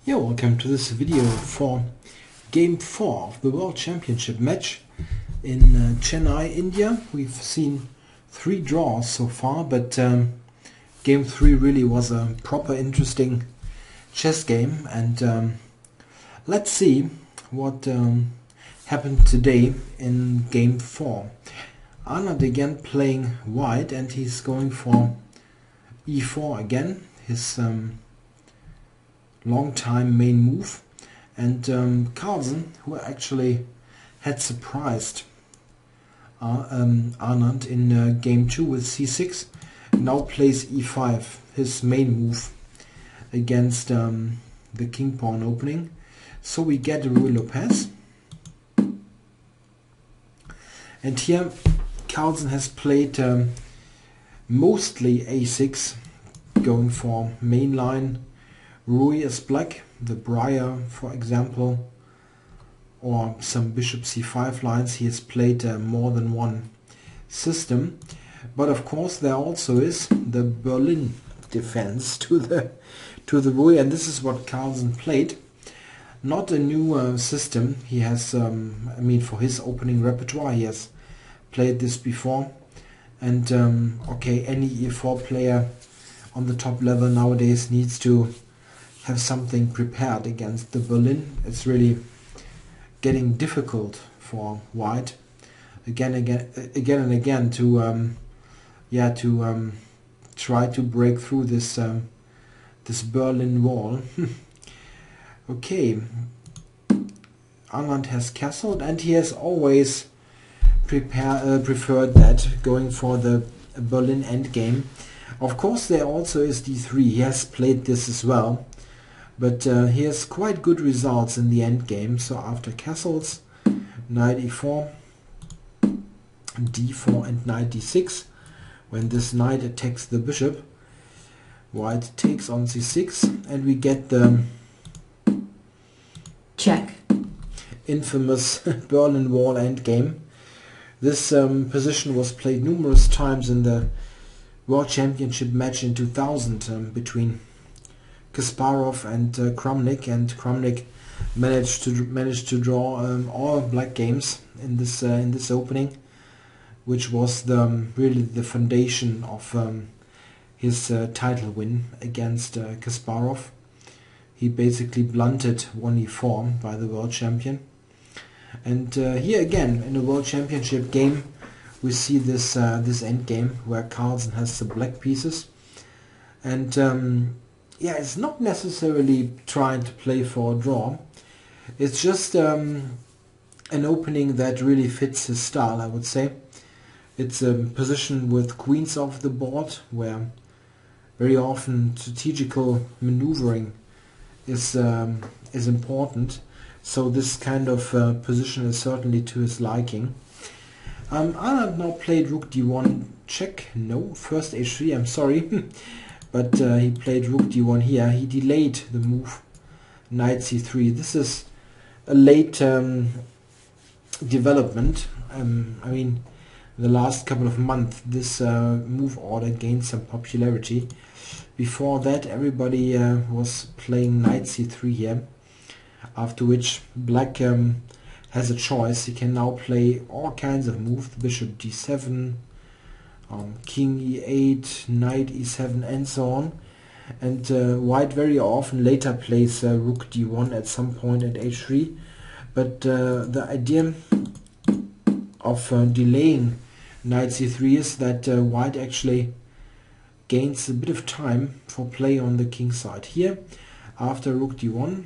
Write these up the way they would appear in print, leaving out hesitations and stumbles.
Yeah, welcome to this video for Game 4 of the World Championship match in Chennai, India. We've seen 3 draws so far, but Game 3 really was a proper interesting chess game, and let's see what happened today in Game 4. Anand again playing white, and he's going for e4 again, his long time main move, and Carlsen, who actually had surprised Anand in Game 2 with c6, now plays e5, his main move against the king pawn opening. So we get a Lopez, and here Carlsen has played mostly a6, going for main line. Rui is black, the Briar for example, or some bishop c5 lines. He has played more than one system, but of course there also is the Berlin defense to the Rui, and this is what Carlsen played. Not a new system. He has, for his opening repertoire, he has played this before, and okay, any e4 player on the top level nowadays needs to have something prepared against the Berlin. It's really getting difficult for white again and again to try to break through this this Berlin wall. Okay, Anand has castled, and he has always preferred that, going for the Berlin endgame. Of course, there also is d3. He has played this as well, but he has quite good results in the endgame. So after castles, knight e4, d4 and knight d6. When this knight attacks the bishop, white takes on c6, and we get the check infamous Berlin Wall endgame. This position was played numerous times in the World Championship match in 2000 between Kasparov and Kramnik, and Kramnik managed to draw all black games in this opening, which was really the foundation of his title win against Kasparov. He basically blunted 1e4 by the world champion, and here again in the World Championship game we see this this endgame where Carlsen has the black pieces, and yeah, it's not necessarily trying to play for a draw. It's just an opening that really fits his style, I would say. It's a position with queens off the board, where very often strategical maneuvering is important. So this kind of position is certainly to his liking. Anand now played rook d1 check. No, first h3, I'm sorry. But he played rook d1 here. He delayed the move knight c3. This is a late development. The last couple of months this move order gained some popularity. Before that everybody was playing knight c3 here, after which black has a choice. He can now play all kinds of moves, bishop d7, king e8, knight e7, and so on. And white very often later plays rook d1 at some point at h3. But the idea of delaying knight c3 is that white actually gains a bit of time for play on the king side. Here, after rook d1,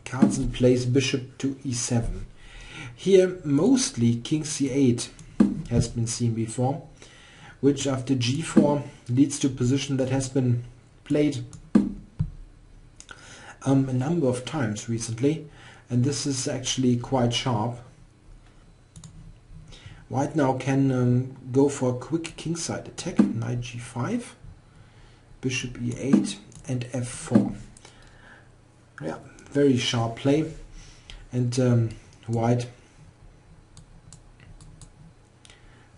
Carlsen plays bishop to e7. Here mostly king c8 has been seen before, which after g4 leads to a position that has been played a number of times recently, and this is actually quite sharp. White now can go for a quick kingside attack, knight g5, bishop e8 and f4. Yeah, very sharp play, and white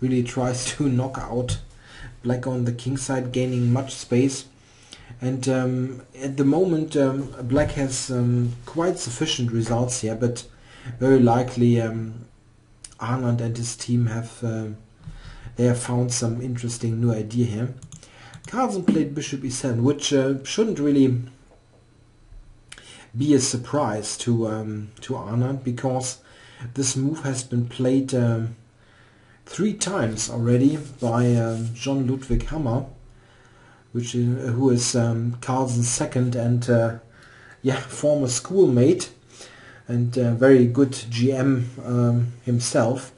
really tries to knock out black on the king side, gaining much space, And at the moment black has quite sufficient results here, but very likely Anand and his team have they have found some interesting new idea here. Carlsen played bishop e7, which shouldn't really be a surprise to Anand, because this move has been played 3 times already by John Ludwig Hammer, which who is Carlsen's second and former schoolmate, and very good GM himself.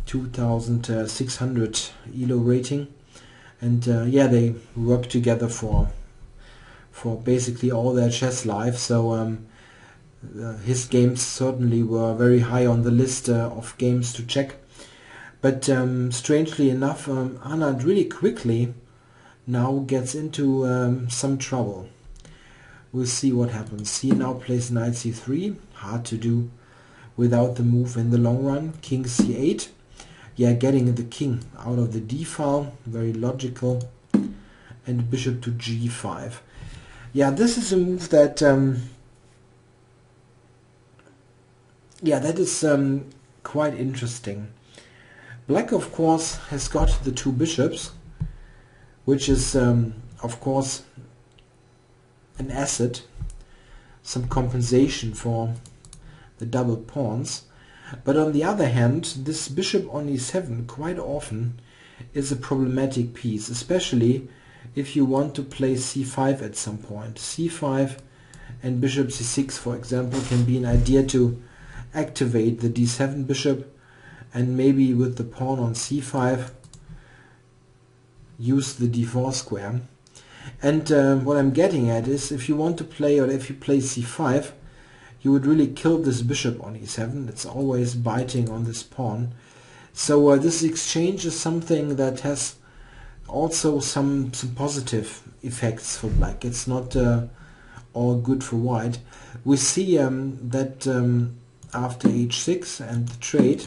2600 ELO rating, and they worked together for basically all their chess life. So his games certainly were very high on the list of games to check. But strangely enough, Anand really quickly now gets into some trouble. We'll see what happens. He now plays knight c3, hard to do without the move in the long run. King c8, getting the king out of the d file, very logical, and bishop to g5. This is a move that that is quite interesting. Black, of course, has got the 2 bishops, which is of course an asset, some compensation for the double pawns. But on the other hand, this bishop on e7 quite often is a problematic piece, especially if you want to play c5 at some point. c5 and bishop c6, for example, can be an idea to activate the d7 bishop, and maybe with the pawn on c5 use the d4 square. And what I'm getting at is, if you want to play, or if you play c5, you would really kill this bishop on e7. It's always biting on this pawn. So this exchange is something that has also some positive effects for black. It's not all good for white. We see that after h6 and the trade,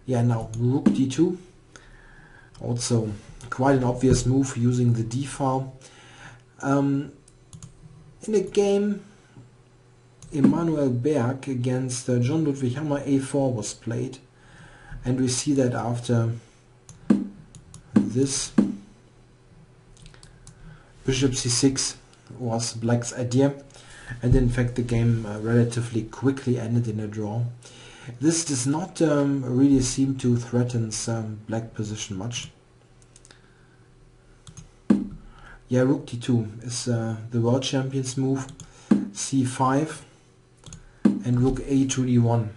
now rook d2, also quite an obvious move using the d file. In a game, Emanuel Berg against John Ludwig Hammer, a4 was played, and we see that after this, bishop c6 was black's idea, and in fact the game relatively quickly ended in a draw. This does not really seem to threaten black position much. Rook d2 is the world champion's move, c5, and rook a to d1.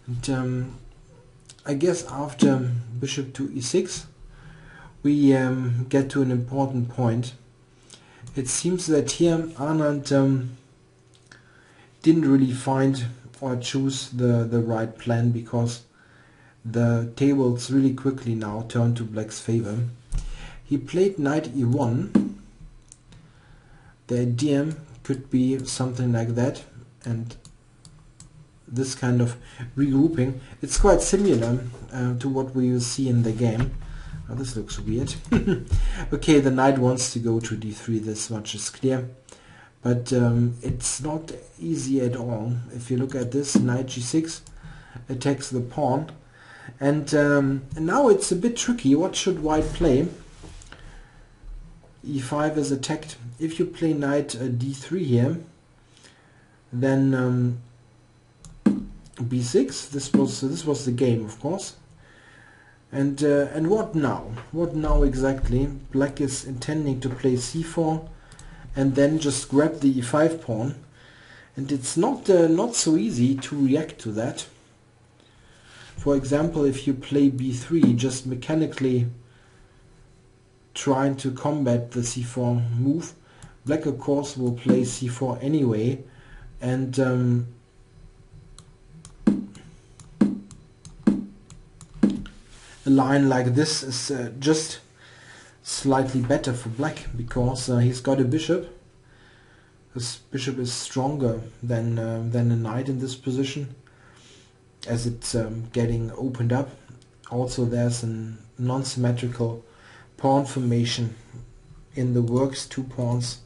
And I guess after bishop to e6 we get to an important point. It seems that here Anand didn't really find or choose the right plan, because the tables really quickly now turn to black's favor. He played knight e1. The idea could be something like that, and this kind of regrouping. It's quite similar to what we will see in the game. Oh, this looks weird. Okay, the knight wants to go to d3, this much is clear. But it's not easy at all. If you look at this, knight g6 attacks the pawn. And now it's a bit tricky. What should white play? e5 is attacked. If you play knight d3 here, then b6. This was the game, of course. And what now? What now exactly? Black is intending to play c4 and then just grab the e5 pawn, and it's not so easy to react to that. For example, if you play b3, just mechanically trying to combat the c4 move, black of course will play c4 anyway, and a line like this is just slightly better for black, because he's got a bishop. This bishop is stronger than a knight in this position, as it's getting opened up. Also there's an non-symmetrical pawn formation in the works, 2 pawns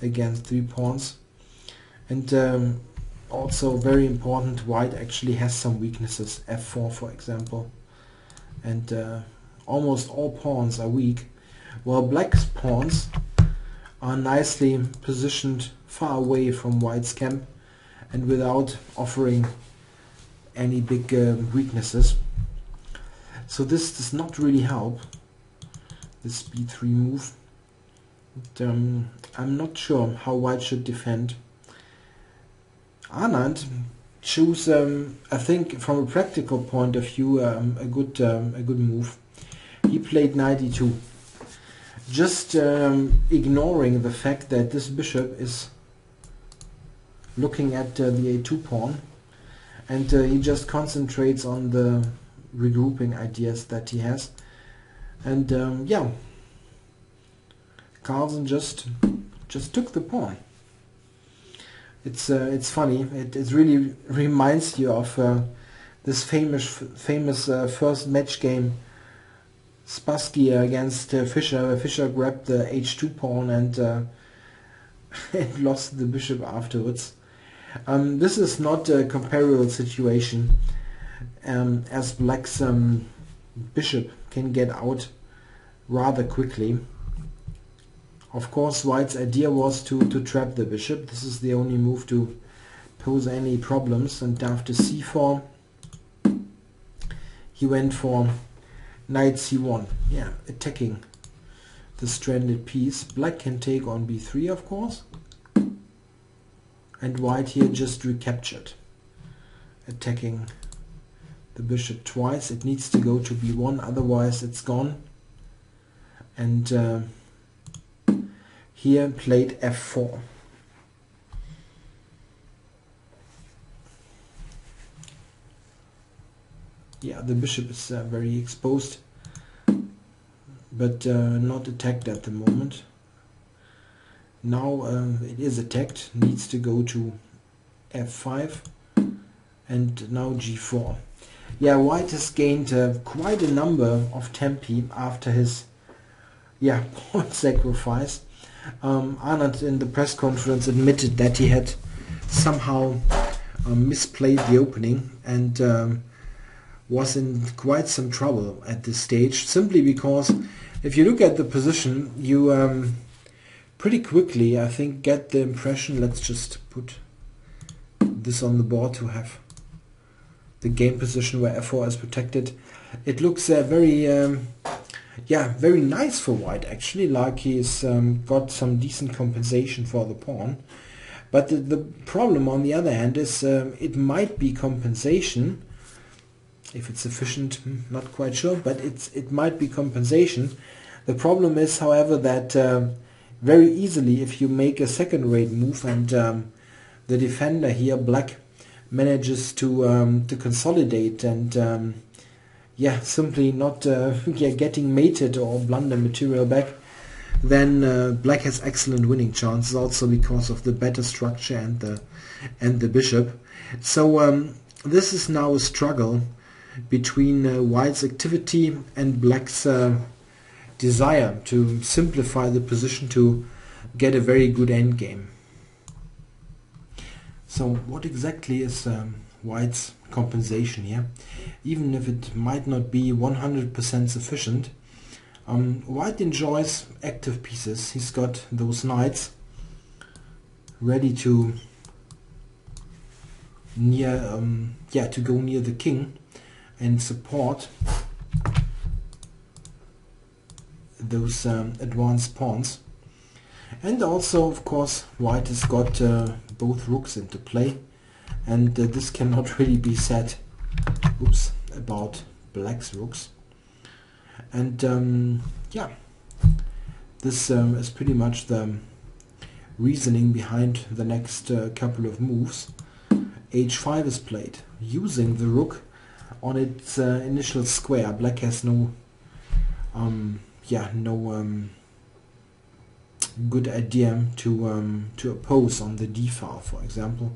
against 3 pawns. And also very important, white actually has some weaknesses, f4 for example, and almost all pawns are weak, while black's pawns are nicely positioned far away from white's camp and without offering any big weaknesses. So this does not really help, this b3 move. I'm not sure how white should defend. Anand chose, I think, from a practical point of view, a good move. He played knight e2, just ignoring the fact that this bishop is looking at the a2 pawn, and he just concentrates on the regrouping ideas that he has. And yeah, Carlsen just took the pawn. It's funny. It really reminds you of this famous first match game, Spassky against Fischer. Fischer grabbed the h2 pawn and and lost the bishop afterwards. This is not a comparable situation, as black's bishop can get out rather quickly. Of course, white's idea was to trap the bishop. This is the only move to pose any problems, and after c4 he went for knight c1, yeah, attacking the stranded piece. Black can take on b3, of course, and white here just recaptured, attacking the bishop twice. It needs to go to b1, otherwise it's gone. And here played f4. Yeah, the bishop is very exposed, but not attacked at the moment. Now it is attacked, needs to go to f5, and now g4. Yeah, white has gained quite a number of tempi after his pawn sacrifice. Anand in the press conference admitted that he had somehow misplayed the opening and was in quite some trouble at this stage, simply because if you look at the position, you pretty quickly, I think, get the impression, let's just put this on the board to have the game position where f4 is protected. It looks very very nice for white, actually, like he's got some decent compensation for the pawn. But the problem on the other hand is it might be compensation, if it's sufficient, not quite sure, but it might be compensation. The problem is, however, that very easily, if you make a second-rate move and the defender here, black, manages to consolidate and simply not getting mated or blunder material back, then black has excellent winning chances, also because of the better structure and the bishop. So this is now a struggle between white's activity and black's desire to simplify the position to get a very good endgame. So what exactly is white's compensation here? Even if it might not be 100% sufficient, white enjoys active pieces. He's got those knights ready to go near the king and support those advanced pawns. And also, of course, white has got both rooks into play, and this cannot really be said about black's rooks. And this is pretty much the reasoning behind the next couple of moves. h5 is played, using the rook on its initial square. Black has no good idea to oppose on the d file. For example,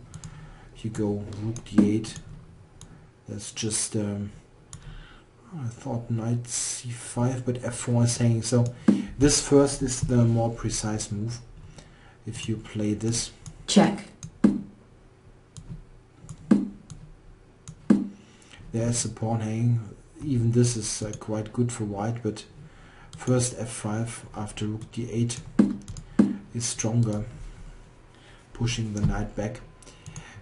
if you go rook d8, that's just I thought knight c5, but f4 is hanging. So this first is the more precise move. If you play this. Check. There's a pawn hanging. Even this is quite good for white, but first f5 after rook d8 is stronger, pushing the knight back.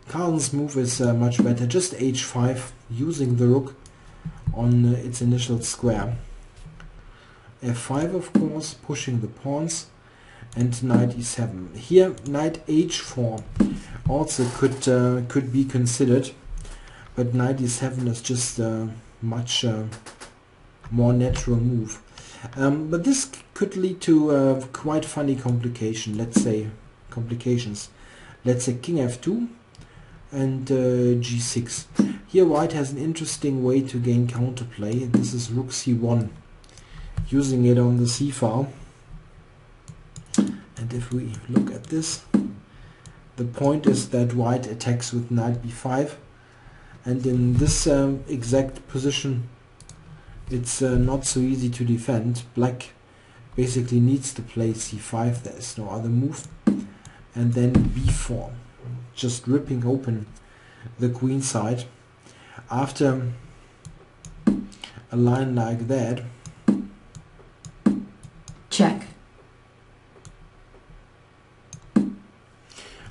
Carlsen's move is much better, just h5, using the rook on its initial square. f5 of course, pushing the pawns, and knight e7. Here knight h4 also could be considered, but knight e7 is just a much more natural move. But this could lead to quite funny complications. Let's say king f2 and g6. Here white has an interesting way to gain counterplay. This is rook c1, using it on the c file. And if we look at this, the point is that white attacks with knight b5, and in this exact position it's not so easy to defend. Black basically needs to play c5, there is no other move, and then b4, just ripping open the queen side. After a line like that, check.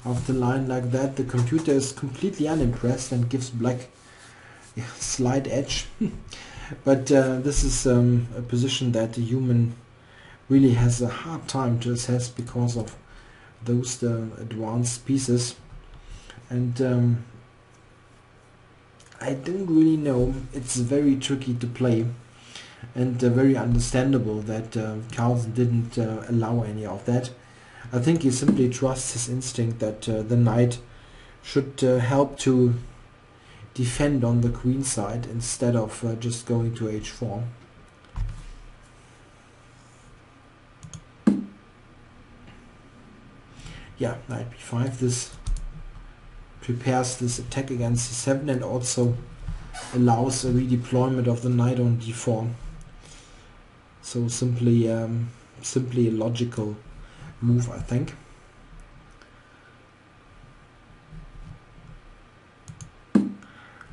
After a line like that, the computer is completely unimpressed and gives black a slight edge. But this is a position that the human really has a hard time to assess because of those advanced pieces. And I don't really know. It's very tricky to play, and very understandable that Carlsen didn't allow any of that. I think he simply trusts his instinct that the knight should help to defend on the queen side instead of just going to h4. Yeah, knight b5. This prepares this attack against c7 and also allows a redeployment of the knight on d4. So simply a logical move, I think.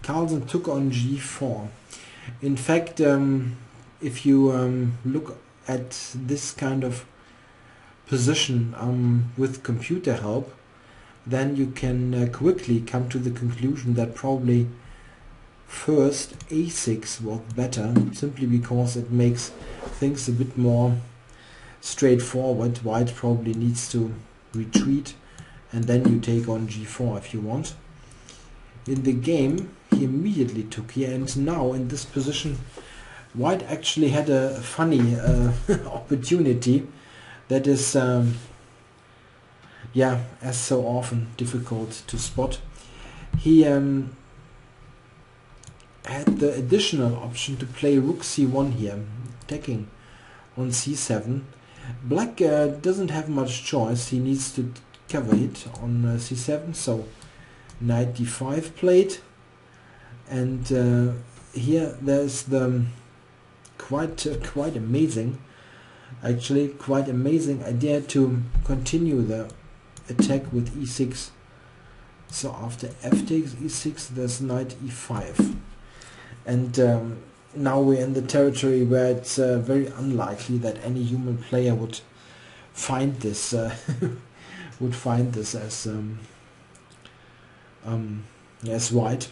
Carlsen took on g4. In fact, if you look at this kind of position with computer help, then you can quickly come to the conclusion that probably first a6 was better, simply because it makes things a bit more straightforward. White probably needs to retreat, and then you take on g4 if you want. In the game he immediately took here, and now in this position white actually had a funny opportunity that is yeah, as so often, difficult to spot. He had the additional option to play rook c1 here, attacking on c7. Black doesn't have much choice. He needs to cover it on c7, so knight d5 played, and here there's the quite amazing, actually quite amazing idea to continue the attack with e6. So after f takes e6, there's knight e5, and now we're in the territory where it's very unlikely that any human player would find this as white.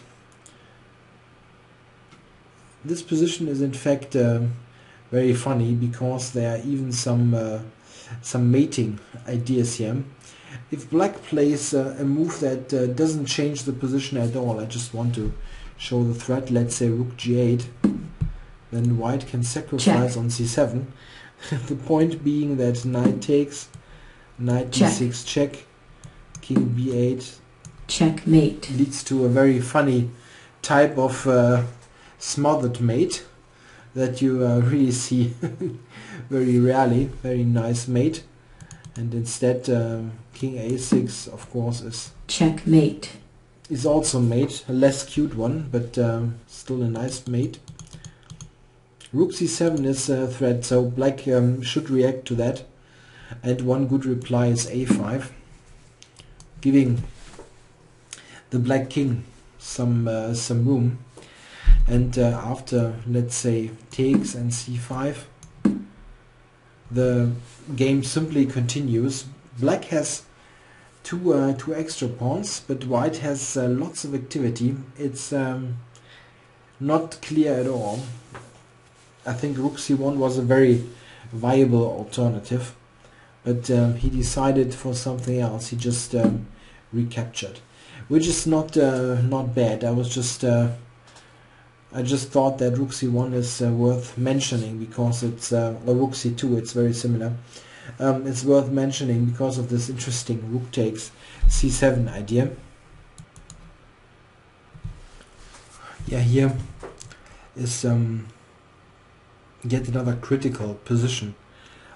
This position is in fact very funny, because there are even some mating ideas here. If black plays a move that doesn't change the position at all, I just want to show the threat, let's say rook g8, then white can sacrifice on c7. The point being that knight takes, knight d6 check, king b8 checkmate, leads to a very funny type of smothered mate that you really see very rarely. Very nice mate. And instead king a6 of course is checkmate, is also mate, a less cute one, but still a nice mate. Rook c7 is a threat, so black should react to that. And one good reply is a5, giving the black king some room. And after, let's say, takes and c5, the game simply continues. Black has two extra pawns, but white has lots of activity. It's not clear at all. I think rook c1 was a very viable alternative, but he decided for something else. He just recaptured, which is not bad. I just thought that rook c1 is worth mentioning because it's or rook c2. It's very similar. It's worth mentioning because of this interesting rook takes c7 idea. Yeah, here is yet another critical position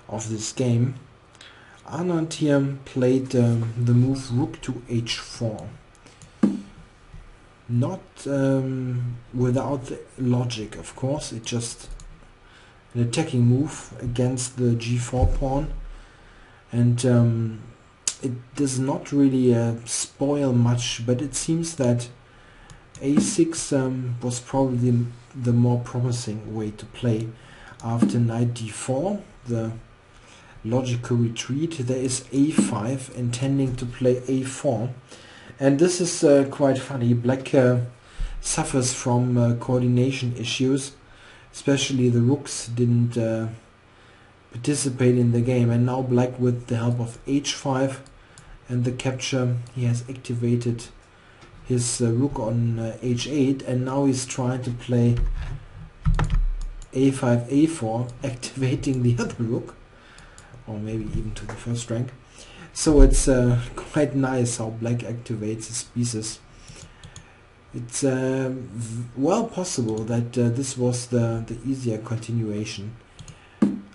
of this game. Anand here played the move rook to h4. Not without logic, of course. It's just an attacking move against the g4 pawn, and it does not really spoil much, but it seems that a6 was probably the more promising way to play. After knight d4, the logical retreat, there is a5 intending to play a4, and this is quite funny. Black suffers from coordination issues, especially the rooks didn't participate in the game, and now black, with the help of h5 and the capture, he has activated his rook on h8, and now he's trying to play a5 a4, activating the other rook, or maybe even to the first rank. So it's quite nice how black activates his pieces. It's well possible that this was the easier continuation.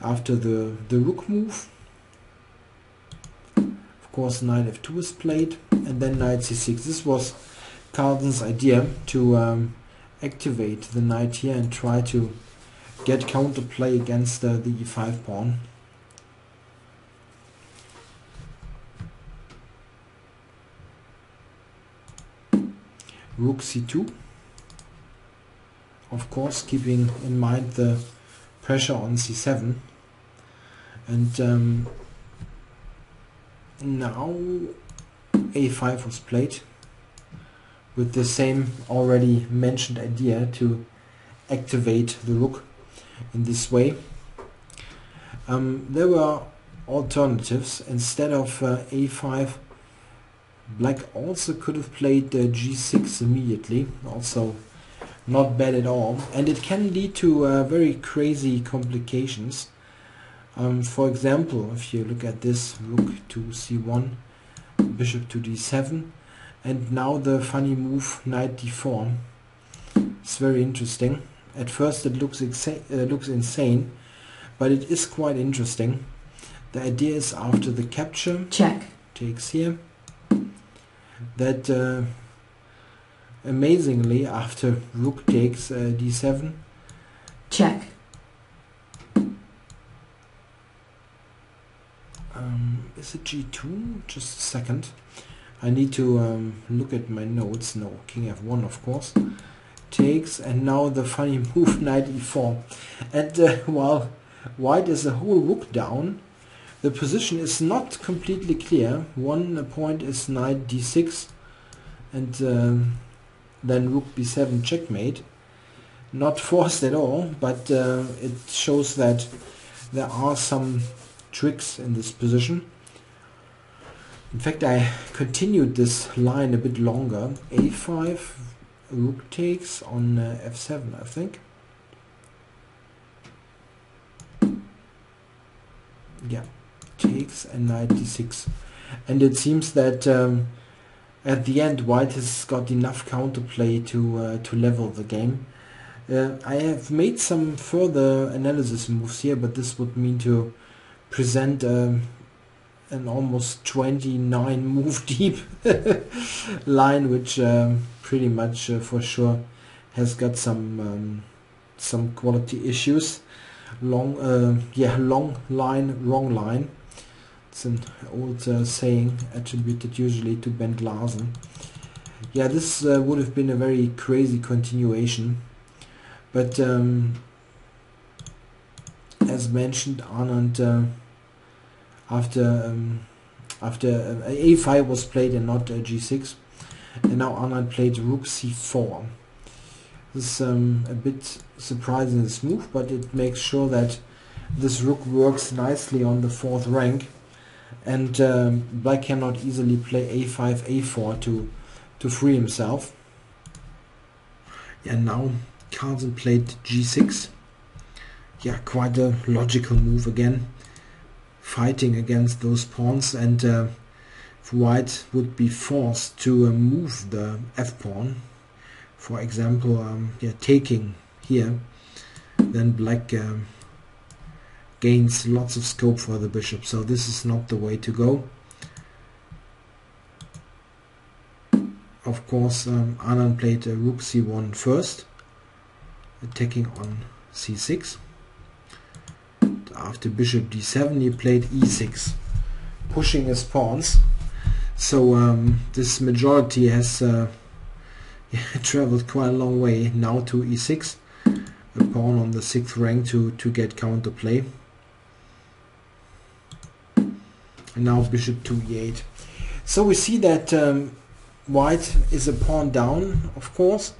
After the rook move, of course, knight f2 is played, and then knight c6. This was Carlsen's idea, to activate the knight here and try to get counterplay against the e5 pawn. Rook c2, of course, keeping in mind the pressure on c7, and now a5 was played with the same already mentioned idea to activate the rook in this way. There were alternatives. Instead of a5, black also could have played g6 immediately, also not bad at all, and it can lead to very crazy complications. For example, if you look at this, rook to c1, bishop to d7, and now the funny move knight d4. It's very interesting. At first it looks insane, but it is quite interesting. The idea is, after the capture, check, takes here, that amazingly, after rook takes d7, check, is it g2? Just a second. I need to look at my notes. No, king f1, of course. Takes, and now the funny move knight e4. And while white is a whole rook down, the position is not completely clear. One point is knight d6, and then rook b7 checkmate. Not forced at all, but it shows that there are some tricks in this position. In fact, I continued this line a bit longer. a5, rook takes on f7, I think. Yeah, takes and knight d6. And it seems that at the end white has got enough counterplay to level the game. I have made some further analysis moves here, but this would mean to present an almost 29 move deep line, which pretty much for sure has got some some quality issues. Long line, wrong line. It's an old saying attributed usually to Bent Larsen. Yeah, this would have been a very crazy continuation, but as mentioned, Anand after a5 was played and not g6, and now Anand played rook c4. This is a bit surprising, this move, but it makes sure that this rook works nicely on the 4th rank, and black cannot easily play a5, a4 to free himself. And now Carlsen played g6. Yeah, quite a logical move again, fighting against those pawns, and white would be forced to move the f-pawn. For example, taking here, then black gains lots of scope for the bishop, so this is not the way to go. Of course, Anand played rook c1 first, attacking on c6. After bishop d7 he played e6, pushing his pawns. So this majority has traveled quite a long way now to e6, a pawn on the 6th rank to get counterplay. And now bishop to e8. So we see that white is a pawn down, of course,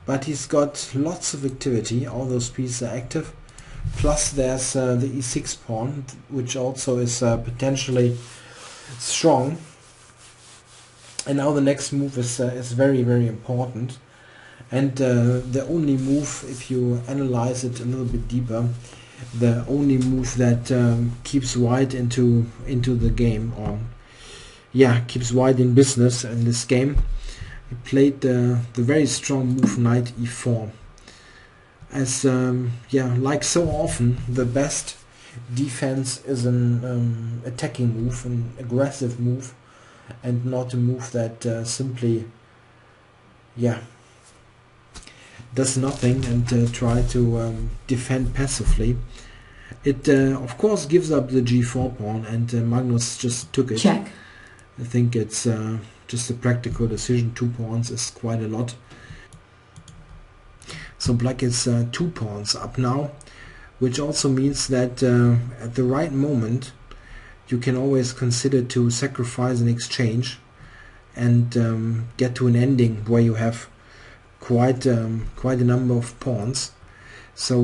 but he's got lots of activity. All those pieces are active. Plus there's the e6 pawn, which also is potentially strong. And now the next move is very, very important. And the only move, if you analyze it a little bit deeper, the only move that keeps white into the game, or keeps white in business in this game. He played the very strong move knight e4. As like so often, the best defense is an attacking move, an aggressive move, and not a move that simply does nothing and try to defend passively. It of course gives up the g4 pawn, and Magnus just took it. Check. I think it's just a practical decision. 2 pawns is quite a lot. So black is 2 pawns up now, which also means that at the right moment you can always consider to sacrifice an exchange and get to an ending where you have quite a number of pawns. So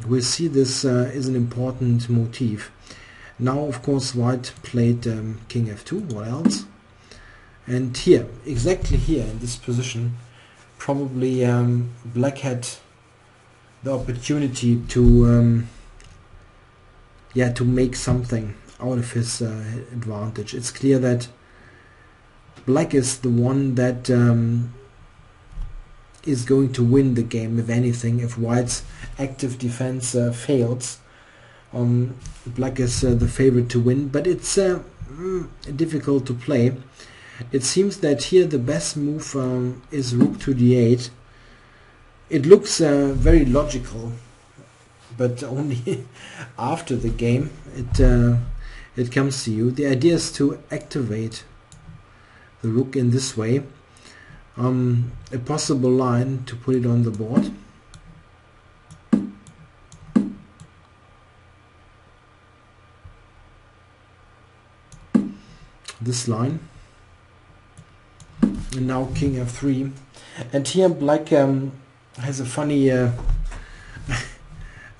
we'll see this is an important motif. Now of course white played king f2, what else? And here, exactly here in this position, probably black had the opportunity to make something out of his advantage. It's clear that black is the one that is going to win the game, if anything. If white's active defense fails, black is the favorite to win, but it's difficult to play. It seems that here the best move is rook to d8. It looks very logical, but only after the game it comes to you. The idea is to activate the rook in this way. A possible line to put it on the board. This line. And now king f3, and here black has a funny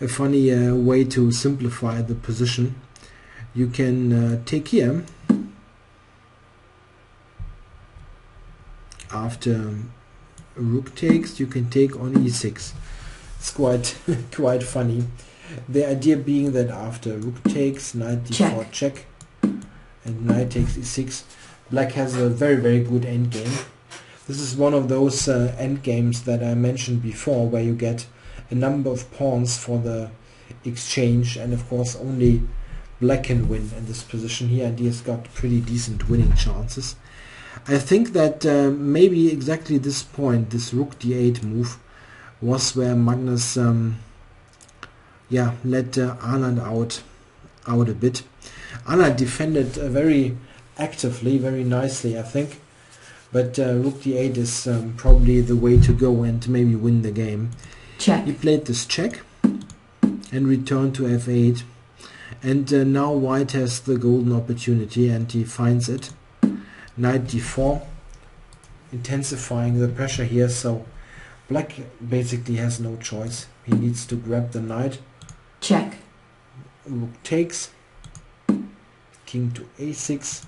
way to simplify the position. You can take here. After rook takes, you can take on e6. It's quite funny. The idea being that after rook takes, knight d4 check, and knight takes e6, black has a very, very good endgame. This is one of those endgames that I mentioned before, where you get a number of pawns for the exchange, and of course only black can win in this position here, and he has got pretty decent winning chances. I think that maybe exactly this point, this rook d8 move, was where Magnus let Anand out a bit. Anand defended very actively, very nicely, I think. But rook d8 is probably the way to go and maybe win the game. Check. He played this check and returned to f8. And now white has the golden opportunity and he finds it. Knight d4, intensifying the pressure here. So black basically has no choice. He needs to grab the knight. Check. Rook takes. King to a6.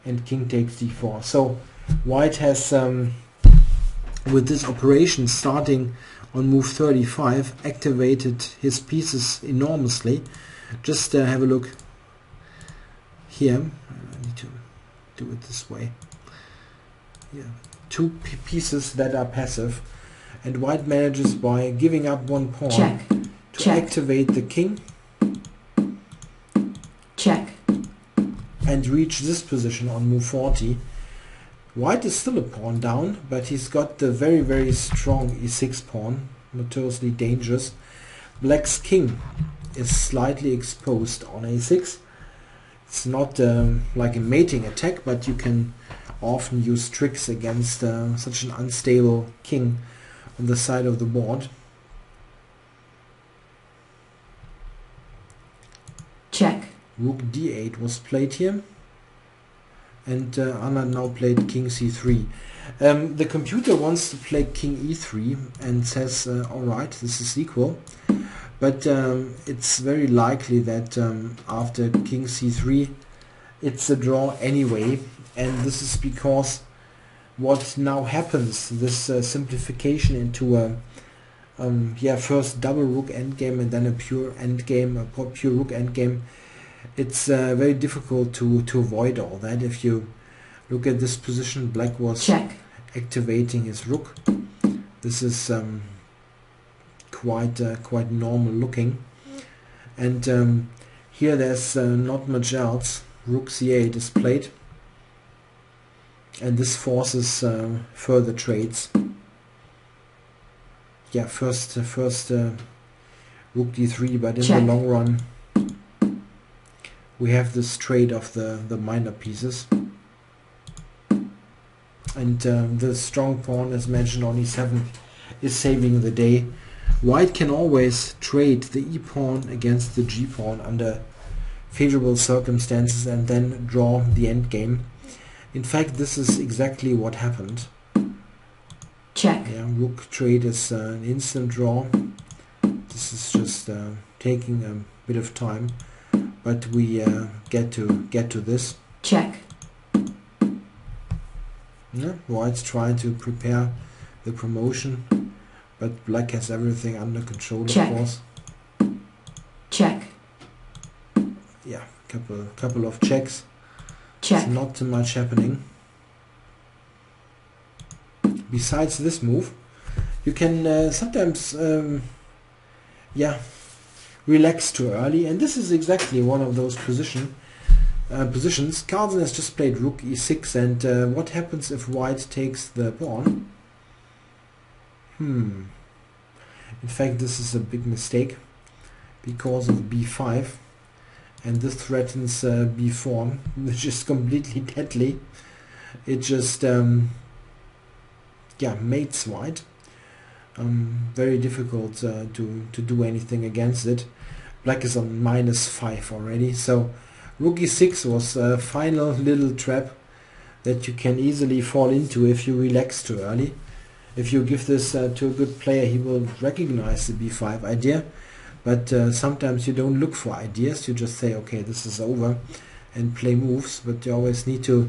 And king takes d4. So white has, with this operation starting on move 35, activated his pieces enormously. Just have a look here. I need to do it this way. Yeah, two pieces that are passive, and white manages by giving up one pawn Check. to Check. activate the king. Check. And reach this position on move 40. White is still a pawn down, but he's got the very, very strong e6 pawn, notoriously dangerous. Black's king is slightly exposed on a6. It's not like a mating attack, but you can often use tricks against such an unstable king on the side of the board. Check. Rook d8 was played here, and Anand now played king c3. The computer wants to play king e3 and says, alright, this is equal, but it's very likely that after king c3 it's a draw anyway, and this is because what now happens, this simplification into a first double rook endgame and then a pure endgame, a pure rook endgame. It's very difficult to avoid all that. If you look at this position, black was Check. activating his rook. This is quite normal looking, and here there's not much else. Rook c8 is played, and this forces further trades. Yeah, first rook d3, but in Check. the long run we have this trade of the minor pieces, and the strong pawn, as mentioned on e7, is saving the day. White can always trade the e-pawn against the g-pawn under favorable circumstances and then draw the endgame. In fact, this is exactly what happened. Check. Yeah, rook trade is an instant draw. This is just taking a bit of time, but we get to this. Check. Yeah, white's trying to prepare the promotion, but black has everything under control, Check. of course. Check. Yeah, couple of checks. Check. It's not too much happening. Besides this move, you can sometimes relax too early, and this is exactly one of those positions. Carlsen has just played rook e6, and what happens if white takes the pawn? In fact, this is a big mistake because of b5, and this threatens b4, which is completely deadly. It just mates white. Very difficult to do anything against it. Black is on -5 already, so rook e6 was a final little trap that you can easily fall into if you relax too early. If you give this to a good player, he will recognize the b5 idea, but sometimes you don't look for ideas, you just say, okay, this is over, and play moves, but you always need to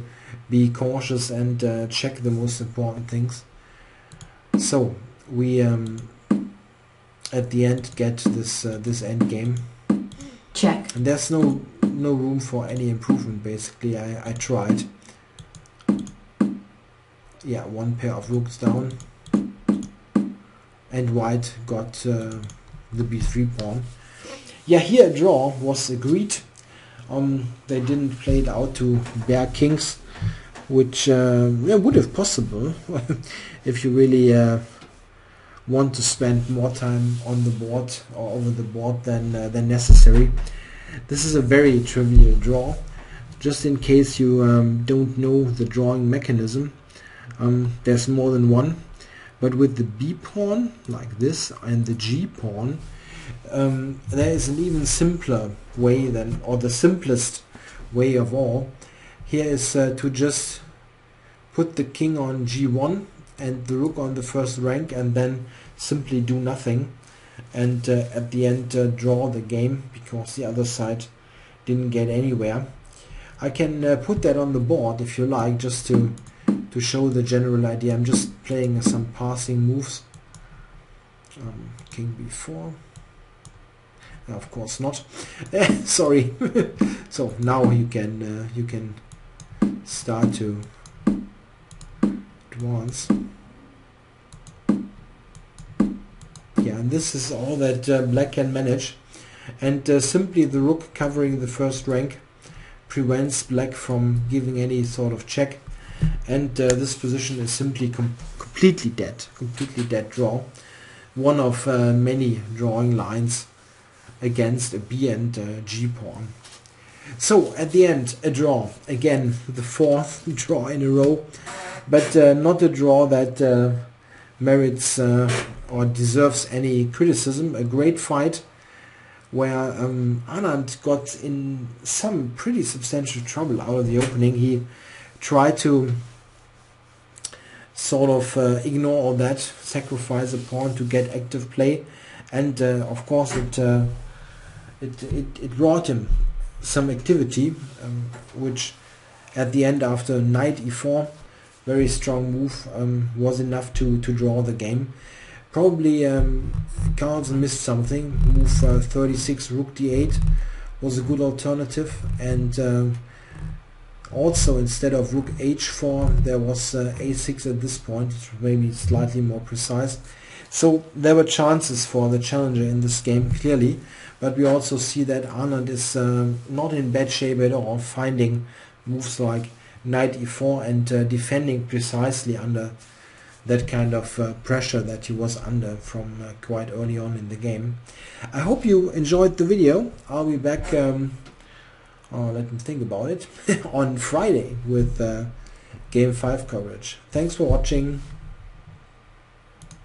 be cautious and check the most important things. So we at the end get this endgame. Check. And there's no room for any improvement, basically. I tried. Yeah, one pair of rooks down, and white got the b3 pawn. Yeah, here a draw was agreed. They didn't play it out to bare kings, which would have possible if you really want to spend more time on the board or over the board than necessary. This is a very trivial draw. Just in case you don't know the drawing mechanism, there's more than one. But with the B pawn, like this, and the G pawn, there is an even simpler way than, or the simplest way of all. Here is to just put the king on G1 and the rook on the first rank, and then simply do nothing, and at the end draw the game, because the other side didn't get anywhere. I can put that on the board if you like, just to show the general idea. I'm just playing some passing moves. King b4. Of course not. Sorry. So now you can start to advance. Yeah, and this is all that black can manage. And simply the rook covering the first rank prevents black from giving any sort of check. And this position is simply completely dead draw. One of many drawing lines against a B and G pawn. So at the end, a draw. Again, the fourth draw in a row, but not a draw that merits or deserves any criticism. A great fight where Anand got in some pretty substantial trouble out of the opening. He tried to sort of ignore all that, sacrifice a pawn to get active play, and of course it brought him some activity, which at the end, after knight e4, very strong move, was enough to draw the game. Probably Carlsen missed something. Move 36, rook d8 was a good alternative, and also instead of rook h4 there was a6 at this point, maybe slightly more precise. So there were chances for the challenger in this game, clearly, but we also see that Anand is not in bad shape at all, finding moves like knight e4 and defending precisely under that kind of pressure that he was under from quite early on in the game. I hope you enjoyed the video. I'll be back, let me think about it, on Friday with Game 5 coverage. Thanks for watching.